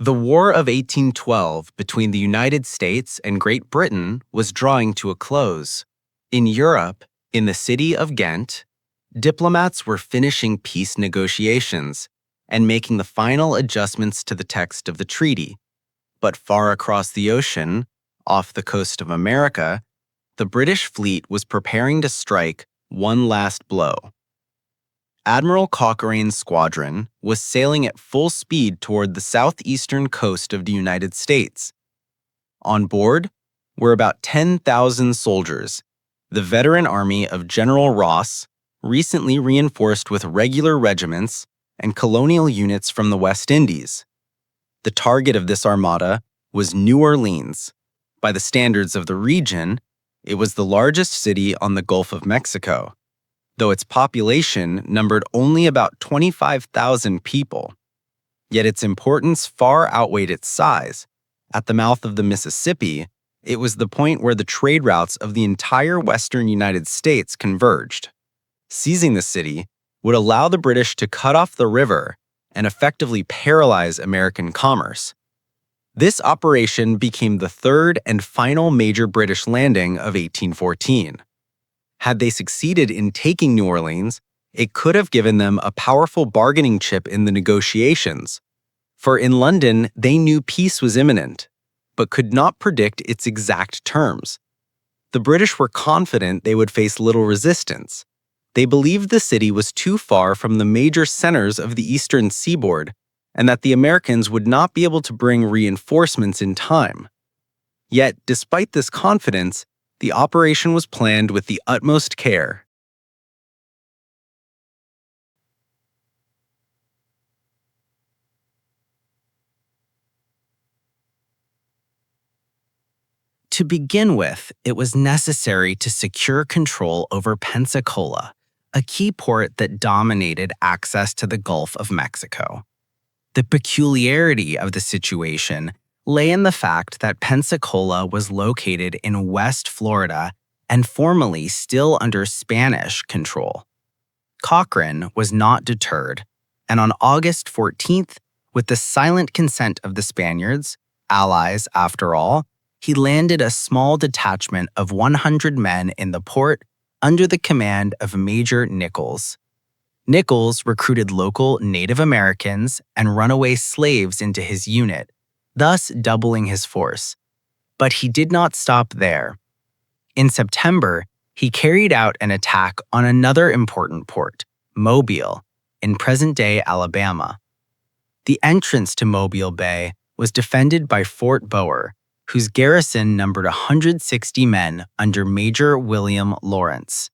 The War of 1812 between the United States and Great Britain was drawing to a close. In Europe, in the city of Ghent, diplomats were finishing peace negotiations and making the final adjustments to the text of the treaty. But far across the ocean, off the coast of America, the British fleet was preparing to strike one last blow. Admiral Cochrane's squadron was sailing at full speed toward the southeastern coast of the United States. On board were about 10,000 soldiers, the veteran army of General Ross, recently reinforced with regular regiments and colonial units from the West Indies. The target of this armada was New Orleans. By the standards of the region, it was the largest city on the Gulf of Mexico, though its population numbered only about 25,000 people. Yet its importance far outweighed its size. At the mouth of the Mississippi, it was the point where the trade routes of the entire western United States converged. Seizing the city would allow the British to cut off the river and effectively paralyze American commerce. This operation became the third and final major British landing of 1814. Had they succeeded in taking New Orleans, it could have given them a powerful bargaining chip in the negotiations. For in London, they knew peace was imminent, but could not predict its exact terms. The British were confident they would face little resistance. They believed the city was too far from the major centers of the eastern seaboard and that the Americans would not be able to bring reinforcements in time. Yet, despite this confidence, the operation was planned with the utmost care. To begin with, it was necessary to secure control over Pensacola, a key port that dominated access to the Gulf of Mexico. The peculiarity of the situation lay in the fact that Pensacola was located in West Florida and formerly still under Spanish control. Cochrane was not deterred, and on August 14th, with the silent consent of the Spaniards, allies after all, he landed a small detachment of 100 men in the port under the command of Major Nichols. Nichols recruited local Native Americans and runaway slaves into his unit, thus doubling his force. But he did not stop there. In September, he carried out an attack on another important port, Mobile, in present-day Alabama. The entrance to Mobile Bay was defended by Fort Bower, whose garrison numbered 160 men under Major William Lawrence.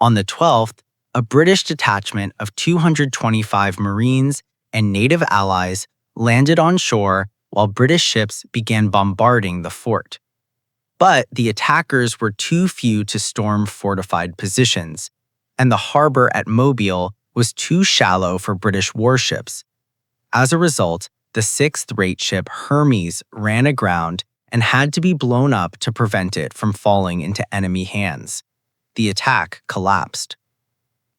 On the 12th, a British detachment of 225 Marines and native allies landed on shore while British ships began bombarding the fort. But the attackers were too few to storm fortified positions, and the harbor at Mobile was too shallow for British warships. As a result, the sixth-rate ship Hermes ran aground and had to be blown up to prevent it from falling into enemy hands. The attack collapsed.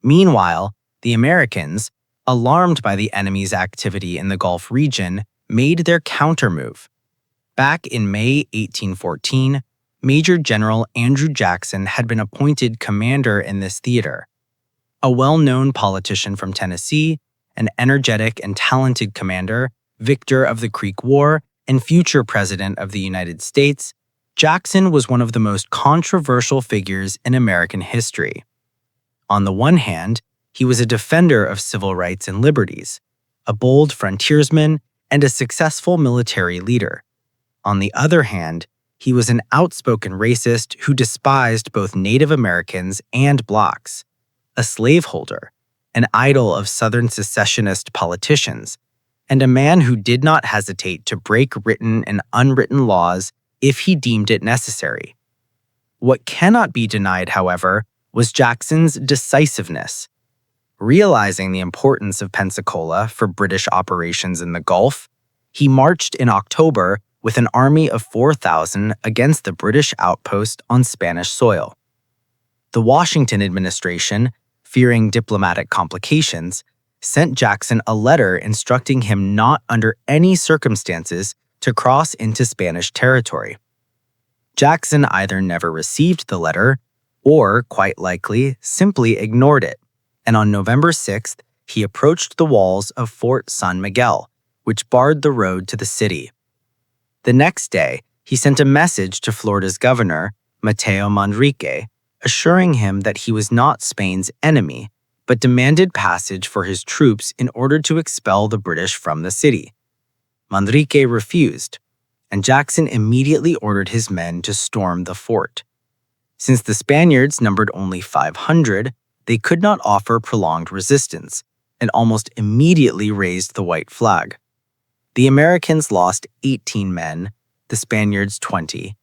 Meanwhile, the Americans, alarmed by the enemy's activity in the Gulf region, made their countermove. Back in May 1814, Major General Andrew Jackson had been appointed commander in this theater. A well-known politician from Tennessee, an energetic and talented commander, victor of the Creek War, and future President of the United States, Jackson was one of the most controversial figures in American history. On the one hand, he was a defender of civil rights and liberties, a bold frontiersman, and a successful military leader. On the other hand, he was an outspoken racist who despised both Native Americans and blacks, a slaveholder, an idol of Southern secessionist politicians, and a man who did not hesitate to break written and unwritten laws if he deemed it necessary. What cannot be denied, however, was Jackson's decisiveness. Realizing the importance of Pensacola for British operations in the Gulf, he marched in October with an army of 4,000 against the British outpost on Spanish soil. The Washington administration, fearing diplomatic complications, sent Jackson a letter instructing him not under any circumstances to cross into Spanish territory. Jackson either never received the letter or, quite likely, simply ignored it, and on November 6th, he approached the walls of Fort San Miguel, which barred the road to the city. The next day, he sent a message to Florida's governor, Mateo Manrique, assuring him that he was not Spain's enemy, but demanded passage for his troops in order to expel the British from the city. Manrique refused, and Jackson immediately ordered his men to storm the fort. Since the Spaniards numbered only 500, they could not offer prolonged resistance, and almost immediately raised the white flag. The Americans lost 18 men, the Spaniards 20.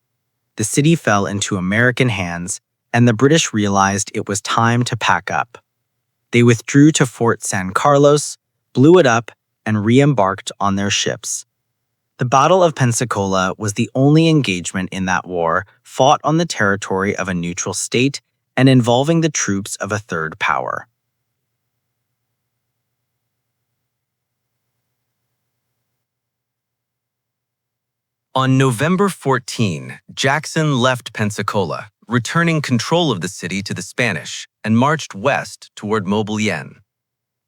The city fell into American hands, and the British realized it was time to pack up. They withdrew to Fort San Carlos, blew it up, and re-embarked on their ships. The Battle of Pensacola was the only engagement in that war fought on the territory of a neutral state and involving the troops of a third power. On November 14, Jackson left Pensacola, returning control of the city to the Spanish, and marched west toward Mobilien.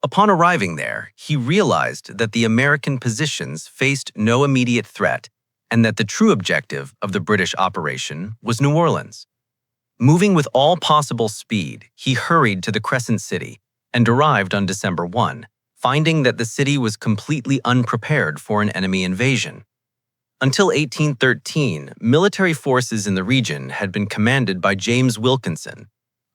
Upon arriving there, he realized that the American positions faced no immediate threat and that the true objective of the British operation was New Orleans. Moving with all possible speed, he hurried to the Crescent City and arrived on December 1, finding that the city was completely unprepared for an enemy invasion. Until 1813, military forces in the region had been commanded by James Wilkinson.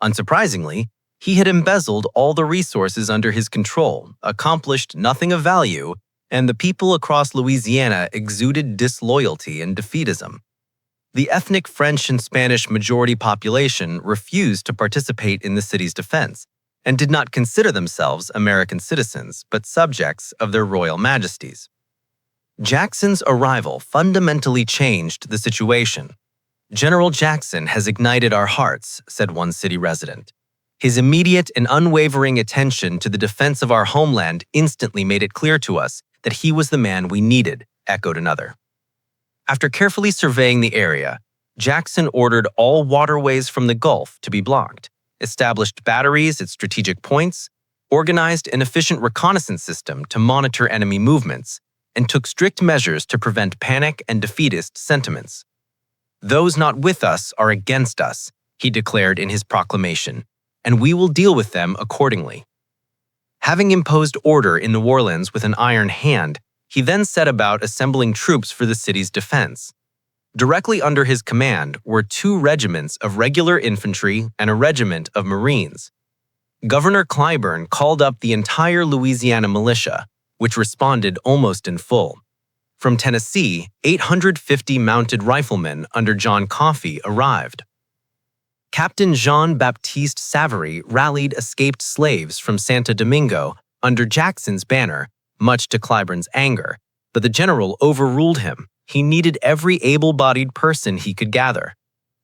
Unsurprisingly, he had embezzled all the resources under his control, accomplished nothing of value, and the people across Louisiana exuded disloyalty and defeatism. The ethnic French and Spanish majority population refused to participate in the city's defense and did not consider themselves American citizens but subjects of their royal majesties. Jackson's arrival fundamentally changed the situation. "General Jackson has ignited our hearts," said one city resident. "His immediate and unwavering attention to the defense of our homeland instantly made it clear to us that he was the man we needed," echoed another. After carefully surveying the area, Jackson ordered all waterways from the Gulf to be blocked, established batteries at strategic points, organized an efficient reconnaissance system to monitor enemy movements, and took strict measures to prevent panic and defeatist sentiments. "Those not with us are against us," he declared in his proclamation, "and we will deal with them accordingly." Having imposed order in New Orleans with an iron hand, he then set about assembling troops for the city's defense. Directly under his command were 2 regiments of regular infantry and a regiment of Marines. Governor Clyburn called up the entire Louisiana militia, which responded almost in full. From Tennessee, 850 mounted riflemen under John Coffee arrived. Captain Jean-Baptiste Savary rallied escaped slaves from Santo Domingo under Jackson's banner, much to Clyburn's anger, but the general overruled him. He needed every able-bodied person he could gather.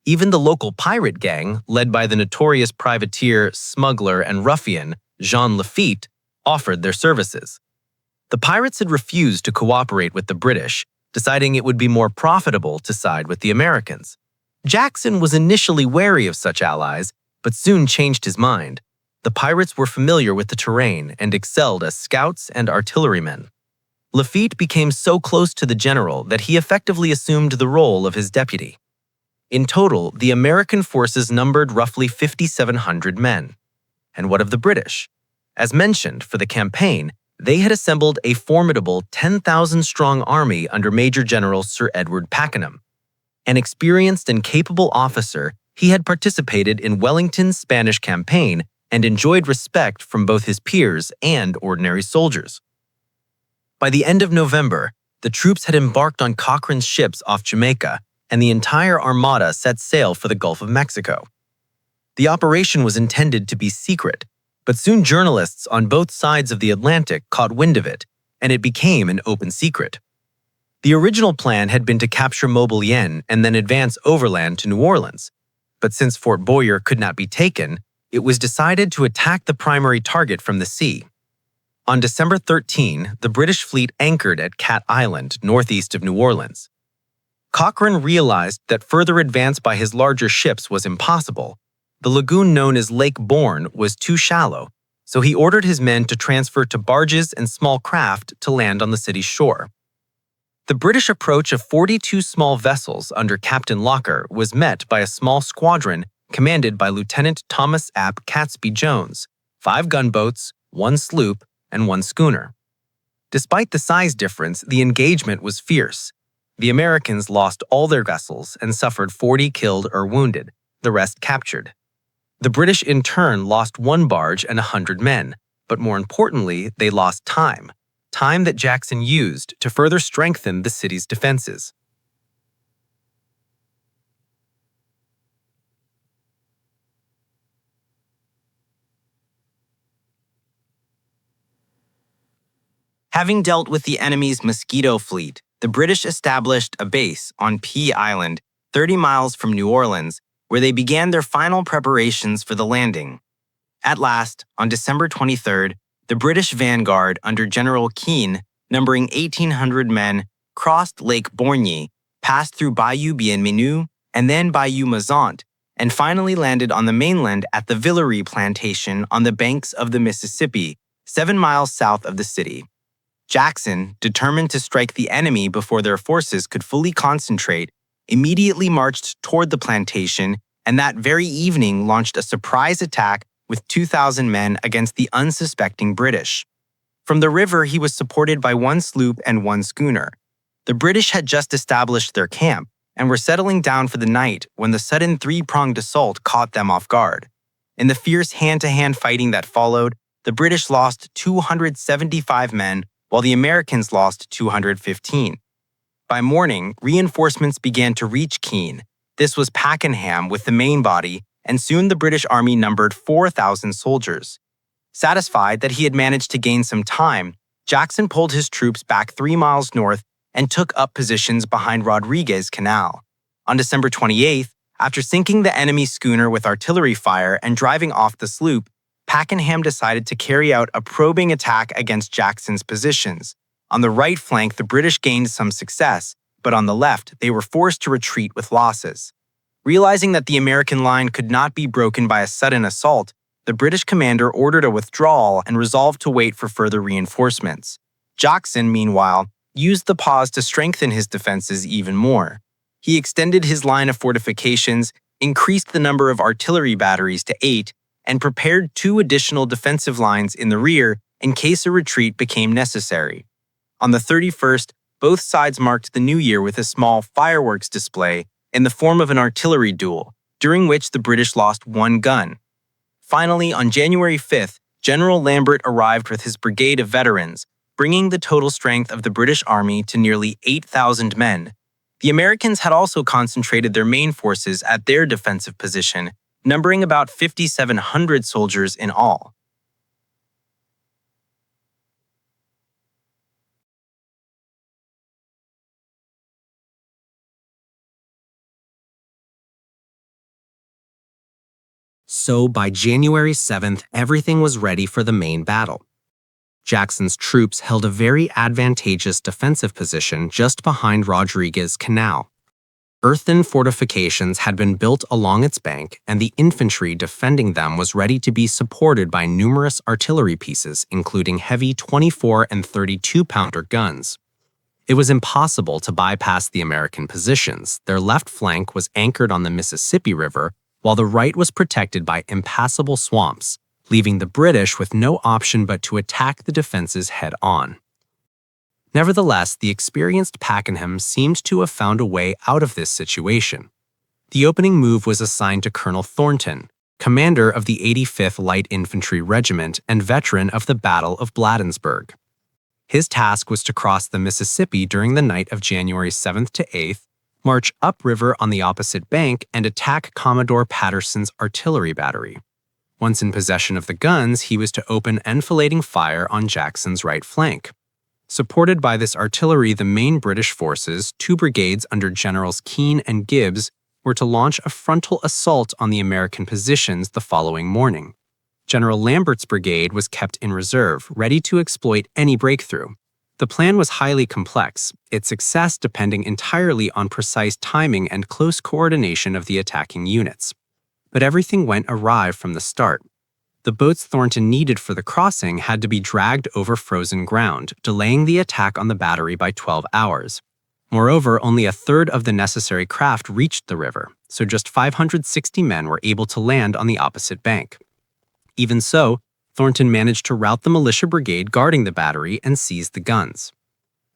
Even the local pirate gang, led by the notorious privateer, smuggler, and ruffian Jean Lafitte, offered their services. The pirates had refused to cooperate with the British, deciding it would be more profitable to side with the Americans. Jackson was initially wary of such allies, but soon changed his mind. The pirates were familiar with the terrain and excelled as scouts and artillerymen. Lafitte became so close to the general that he effectively assumed the role of his deputy. In total, the American forces numbered roughly 5,700 men. And what of the British? As mentioned, for the campaign, they had assembled a formidable 10,000-strong army under Major General Sir Edward Pakenham. An experienced and capable officer, he had participated in Wellington's Spanish campaign and enjoyed respect from both his peers and ordinary soldiers. By the end of November, the troops had embarked on Cochrane's ships off Jamaica, and the entire armada set sail for the Gulf of Mexico. The operation was intended to be secret, but soon journalists on both sides of the Atlantic caught wind of it, and it became an open secret. The original plan had been to capture Mobilien and then advance overland to New Orleans, but since Fort Boyer could not be taken, it was decided to attack the primary target from the sea. On December 13, the British fleet anchored at Cat Island, northeast of New Orleans. Cochrane realized that further advance by his larger ships was impossible. The lagoon known as Lake Bourne was too shallow, so he ordered his men to transfer to barges and small craft to land on the city's shore. The British approach of 42 small vessels under Captain Locker was met by a small squadron commanded by Lieutenant Thomas Ap Catesby Jones, 5 gunboats, 1 sloop, and 1 schooner. Despite the size difference, the engagement was fierce. The Americans lost all their vessels and suffered 40 killed or wounded, the rest captured. The British in turn lost 1 barge and 100 men, but more importantly, they lost time that Jackson used to further strengthen the city's defenses. Having dealt with the enemy's Mosquito fleet, the British established a base on Pea Island, 30 miles from New Orleans, where they began their final preparations for the landing. At last, on December 23rd, the British vanguard under General Keane, numbering 1,800 men, crossed Lake Borgne, passed through Bayou Bienvenu, and then Bayou Mazant, and finally landed on the mainland at the Villeray plantation on the banks of the Mississippi, 7 miles south of the city. Jackson, determined to strike the enemy before their forces could fully concentrate, immediately marched toward the plantation and that very evening launched a surprise attack with 2,000 men against the unsuspecting British. From the river, he was supported by 1 sloop and 1 schooner. The British had just established their camp and were settling down for the night when the sudden 3-pronged assault caught them off guard. In the fierce hand-to-hand fighting that followed, the British lost 275 men while the Americans lost 215. By morning, reinforcements began to reach Keene. This was Pakenham with the main body, and soon the British army numbered 4,000 soldiers. Satisfied that he had managed to gain some time, Jackson pulled his troops back 3 miles north and took up positions behind Rodriguez Canal. On December 28th, after sinking the enemy schooner with artillery fire and driving off the sloop, Pakenham decided to carry out a probing attack against Jackson's positions. On the right flank, the British gained some success, but on the left, they were forced to retreat with losses. Realizing that the American line could not be broken by a sudden assault, the British commander ordered a withdrawal and resolved to wait for further reinforcements. Jackson, meanwhile, used the pause to strengthen his defenses even more. He extended his line of fortifications, increased the number of artillery batteries to 8, and prepared 2 additional defensive lines in the rear in case a retreat became necessary. On the 31st, both sides marked the new year with a small fireworks display in the form of an artillery duel, during which the British lost 1 gun. Finally, on January 5th, General Lambert arrived with his brigade of veterans, bringing the total strength of the British army to nearly 8,000 men. The Americans had also concentrated their main forces at their defensive position, numbering about 5,700 soldiers in all. So by January 7th, everything was ready for the main battle. Jackson's troops held a very advantageous defensive position just behind Rodriguez Canal. Earthen fortifications had been built along its bank, and the infantry defending them was ready to be supported by numerous artillery pieces, including heavy 24- and 32-pounder guns. It was impossible to bypass the American positions. Their left flank was anchored on the Mississippi River, while the right was protected by impassable swamps, leaving the British with no option but to attack the defenses head-on. Nevertheless, the experienced Pakenham seemed to have found a way out of this situation. The opening move was assigned to Colonel Thornton, commander of the 85th Light Infantry Regiment and veteran of the Battle of Bladensburg. His task was to cross the Mississippi during the night of January 7th to 8th, march upriver on the opposite bank, and attack Commodore Patterson's artillery battery. Once in possession of the guns, he was to open enfilading fire on Jackson's right flank. Supported by this artillery, the main British forces, 2 brigades under Generals Keane and Gibbs, were to launch a frontal assault on the American positions the following morning. General Lambert's brigade was kept in reserve, ready to exploit any breakthrough. The plan was highly complex, its success depending entirely on precise timing and close coordination of the attacking units. But everything went awry from the start. The boats Thornton needed for the crossing had to be dragged over frozen ground, delaying the attack on the battery by 12 hours. Moreover, only a third of the necessary craft reached the river, so just 560 men were able to land on the opposite bank. Even so, Thornton managed to rout the militia brigade guarding the battery and seize the guns.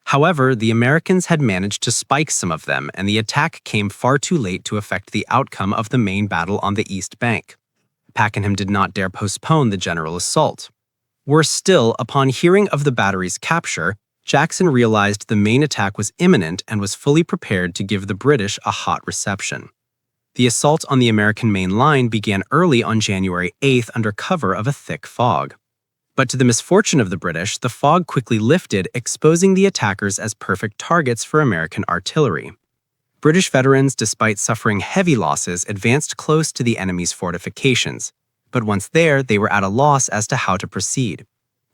However, the Americans had managed to spike some of them, and the attack came far too late to affect the outcome of the main battle on the east bank. Pakenham did not dare postpone the general assault. Worse still, upon hearing of the battery's capture, Jackson realized the main attack was imminent and was fully prepared to give the British a hot reception. The assault on the American main line began early on January 8th under cover of a thick fog. But to the misfortune of the British, the fog quickly lifted, exposing the attackers as perfect targets for American artillery. British veterans, despite suffering heavy losses, advanced close to the enemy's fortifications. But once there, they were at a loss as to how to proceed.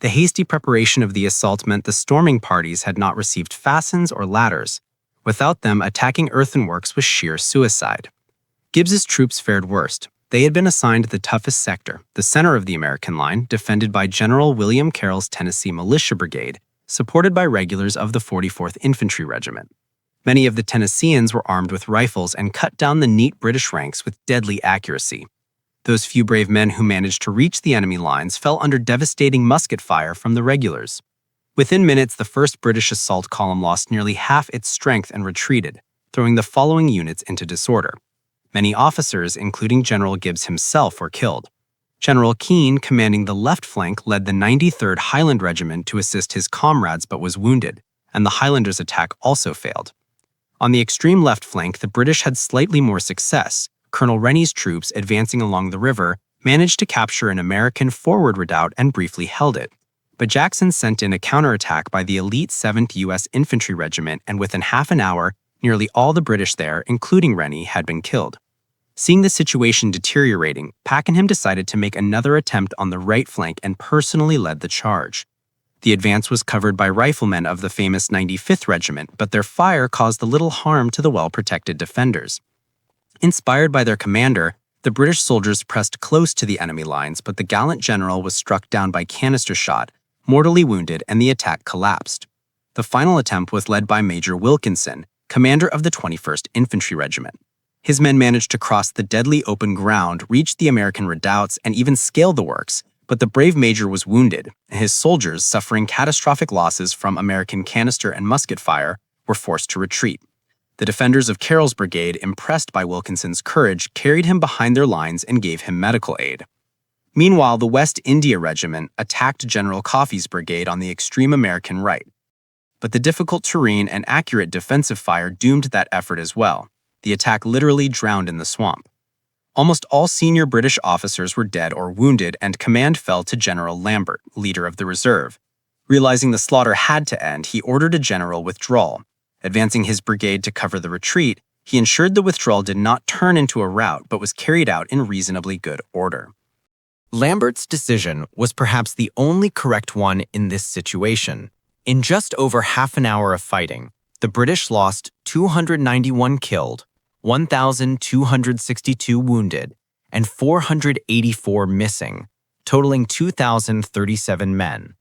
The hasty preparation of the assault meant the storming parties had not received fascines or ladders. Without them, attacking earthworks was sheer suicide. Gibbs's troops fared worst. They had been assigned the toughest sector, the center of the American line, defended by General William Carroll's Tennessee Militia Brigade, supported by regulars of the 44th Infantry Regiment. Many of the Tennesseans were armed with rifles and cut down the neat British ranks with deadly accuracy. Those few brave men who managed to reach the enemy lines fell under devastating musket fire from the regulars. Within minutes, the 1st British assault column lost nearly half its strength and retreated, throwing the following units into disorder. Many officers, including General Gibbs himself, were killed. General Keane, commanding the left flank, led the 93rd Highland Regiment to assist his comrades but was wounded, and the Highlanders' attack also failed. On the extreme left flank, the British had slightly more success. Colonel Rennie's troops, advancing along the river, managed to capture an American forward redoubt and briefly held it. But Jackson sent in a counterattack by the elite 7th U.S. Infantry Regiment, and within half an hour, nearly all the British there, including Rennie, had been killed. Seeing the situation deteriorating, Pakenham decided to make another attempt on the right flank and personally led the charge. The advance was covered by riflemen of the famous 95th Regiment, but their fire caused little harm to the well-protected defenders. Inspired by their commander, the British soldiers pressed close to the enemy lines, but the gallant general was struck down by canister shot, mortally wounded, and the attack collapsed. The final attempt was led by Major Wilkinson, commander of the 21st Infantry Regiment. His men managed to cross the deadly open ground, reach the American redoubts, and even scale the works, but the brave major was wounded, and his soldiers, suffering catastrophic losses from American canister and musket fire, were forced to retreat. The defenders of Carroll's brigade, impressed by Wilkinson's courage, carried him behind their lines and gave him medical aid. Meanwhile, the West India Regiment attacked General Coffey's brigade on the extreme American right. But the difficult terrain and accurate defensive fire doomed that effort as well. The attack literally drowned in the swamp. Almost all senior British officers were dead or wounded, and command fell to General Lambert, leader of the reserve. Realizing the slaughter had to end, he ordered a general withdrawal. Advancing his brigade to cover the retreat, he ensured the withdrawal did not turn into a rout but was carried out in reasonably good order. Lambert's decision was perhaps the only correct one in this situation. In just over half an hour of fighting, the British lost 291 killed, 1,262 wounded, and 484 missing, totaling 2,037 men.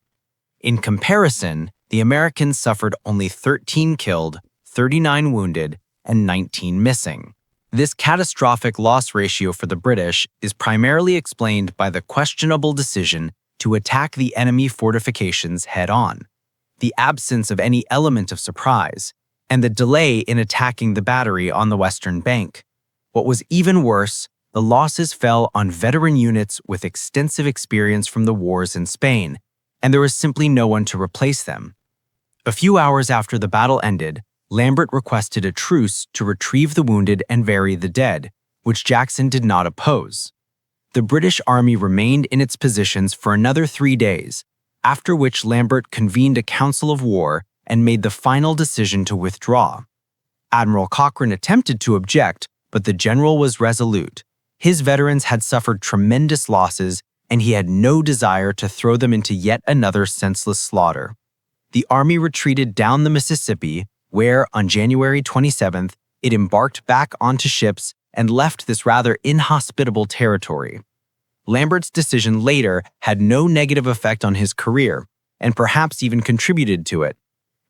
In comparison, the Americans suffered only 13 killed, 39 wounded, and 19 missing. This catastrophic loss ratio for the British is primarily explained by the questionable decision to attack the enemy fortifications head-on, the absence of any element of surprise, and the delay in attacking the battery on the western bank. What was even worse, the losses fell on veteran units with extensive experience from the wars in Spain, and there was simply no one to replace them. A few hours after the battle ended, Lambert requested a truce to retrieve the wounded and bury the dead, which Jackson did not oppose. The British army remained in its positions for another 3 days, after which Lambert convened a council of war and made the final decision to withdraw. Admiral Cochrane attempted to object, but the general was resolute. His veterans had suffered tremendous losses, and he had no desire to throw them into yet another senseless slaughter. The army retreated down the Mississippi, where, on January 27th, it embarked back onto ships and left this rather inhospitable territory. Lambert's decision later had no negative effect on his career, and perhaps even contributed to it.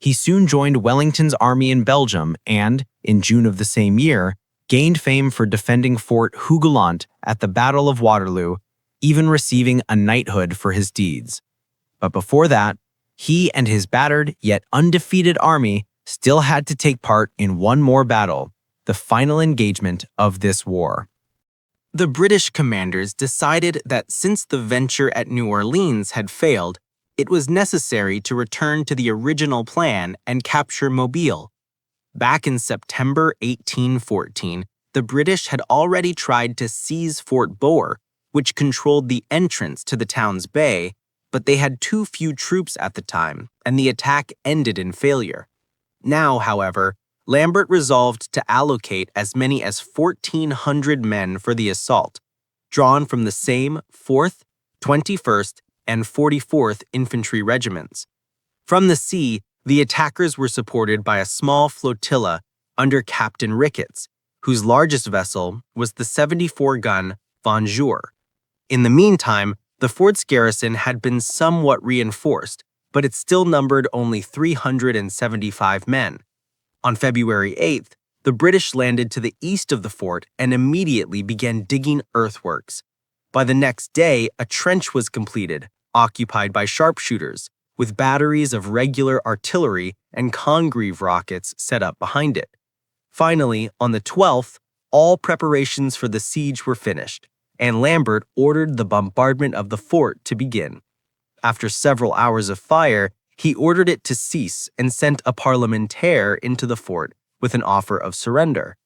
He soon joined Wellington's army in Belgium and, in June of the same year, gained fame for defending Fort Hougoumont at the Battle of Waterloo, even receiving a knighthood for his deeds. But before that, he and his battered yet undefeated army still had to take part in one more battle, the final engagement of this war. The British commanders decided that since the venture at New Orleans had failed, it was necessary to return to the original plan and capture Mobile. Back in September 1814, the British had already tried to seize Fort Boer, which controlled the entrance to the town's bay, but they had too few troops at the time, and the attack ended in failure. Now, however, Lambert resolved to allocate as many as 1,400 men for the assault, drawn from the same 4th, 21st, and 44th Infantry Regiments. From the sea, the attackers were supported by a small flotilla under Captain Ricketts, whose largest vessel was the 74-gun Von Jour. In the meantime, the fort's garrison had been somewhat reinforced, but it still numbered only 375 men. On February 8th, the British landed to the east of the fort and immediately began digging earthworks. By the next day, a trench was completed, occupied by sharpshooters, with batteries of regular artillery and Congreve rockets set up behind it. Finally, on the 12th, all preparations for the siege were finished, and Lambert ordered the bombardment of the fort to begin. After several hours of fire, he ordered it to cease and sent a parlementaire into the fort with an offer of surrender.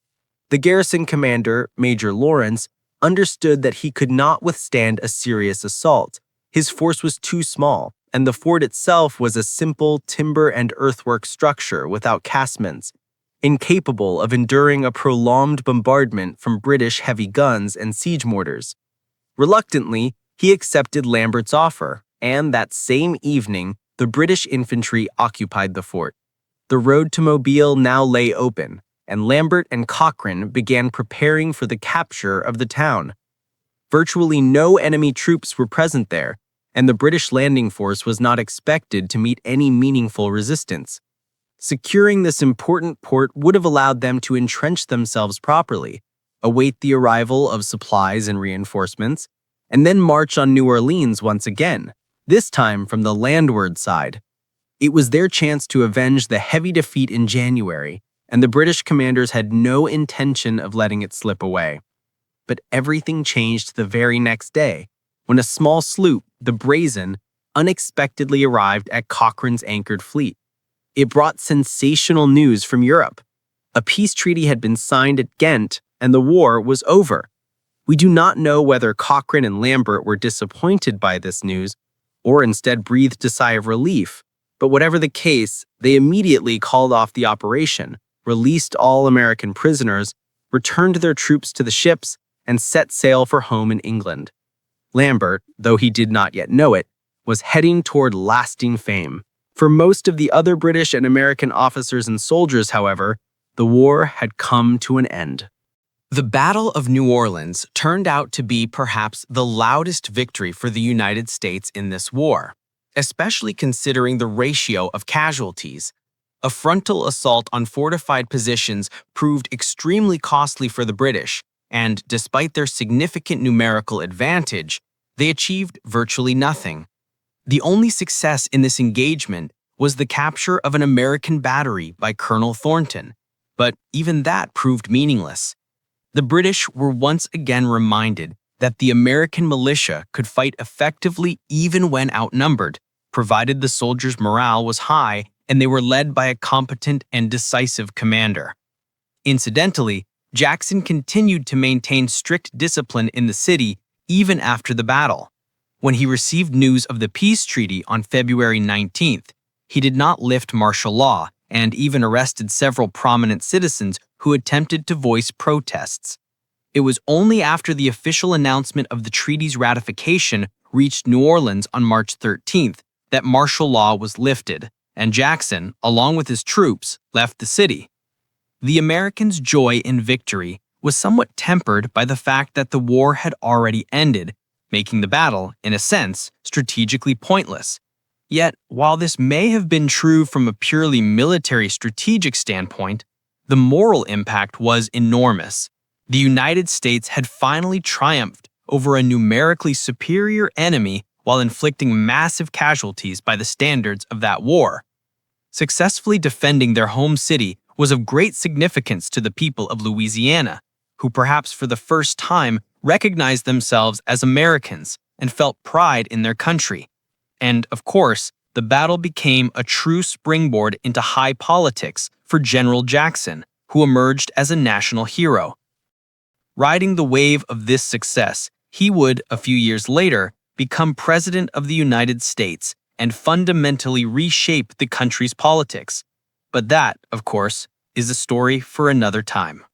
The garrison commander, Major Lawrence, understood that he could not withstand a serious assault. His force was too small, and the fort itself was a simple timber and earthwork structure without casements, incapable of enduring a prolonged bombardment from British heavy guns and siege mortars. Reluctantly, he accepted Lambert's offer, and that same evening, the British infantry occupied the fort. The road to Mobile now lay open, and Lambert and Cochrane began preparing for the capture of the town. Virtually no enemy troops were present there, and the British landing force was not expected to meet any meaningful resistance. Securing this important port would have allowed them to entrench themselves properly, await the arrival of supplies and reinforcements, and then march on New Orleans once again, this time from the landward side. It was their chance to avenge the heavy defeat in January, and the British commanders had no intention of letting it slip away. But everything changed the very next day, when a small sloop, the Brazen, unexpectedly arrived at Cochrane's anchored fleet. It brought sensational news from Europe. A peace treaty had been signed at Ghent, and the war was over. We do not know whether Cochrane and Lambert were disappointed by this news, or instead breathed a sigh of relief, but whatever the case, they immediately called off the operation, released all American prisoners, returned their troops to the ships, and set sail for home in England. Lambert, though he did not yet know it, was heading toward lasting fame. For most of the other British and American officers and soldiers, however, the war had come to an end. The Battle of New Orleans turned out to be perhaps the loudest victory for the United States in this war, especially considering the ratio of casualties. A frontal assault on fortified positions proved extremely costly for the British, and despite their significant numerical advantage, they achieved virtually nothing. The only success in this engagement was the capture of an American battery by Colonel Thornton, but even that proved meaningless. The British were once again reminded that the American militia could fight effectively even when outnumbered, provided the soldiers' morale was high and they were led by a competent and decisive commander. Incidentally, Jackson continued to maintain strict discipline in the city even after the battle. When he received news of the peace treaty on February 19th, he did not lift martial law and even arrested several prominent citizens who attempted to voice protests. It was only after the official announcement of the treaty's ratification, reached New Orleans on March 13th that martial law was lifted, and Jackson, along with his troops, left the city. The Americans' joy in victory was somewhat tempered by the fact that the war had already ended, making the battle, in a sense, strategically pointless. Yet, while this may have been true from a purely military strategic standpoint, the moral impact was enormous. The United States had finally triumphed over a numerically superior enemy while inflicting massive casualties by the standards of that war. Successfully defending their home city was of great significance to the people of Louisiana, who perhaps for the first time recognized themselves as Americans and felt pride in their country. And, of course, the battle became a true springboard into high politics for General Jackson, who emerged as a national hero. Riding the wave of this success, he would, a few years later, become President of the United States and fundamentally reshape the country's politics. But that, of course, is a story for another time.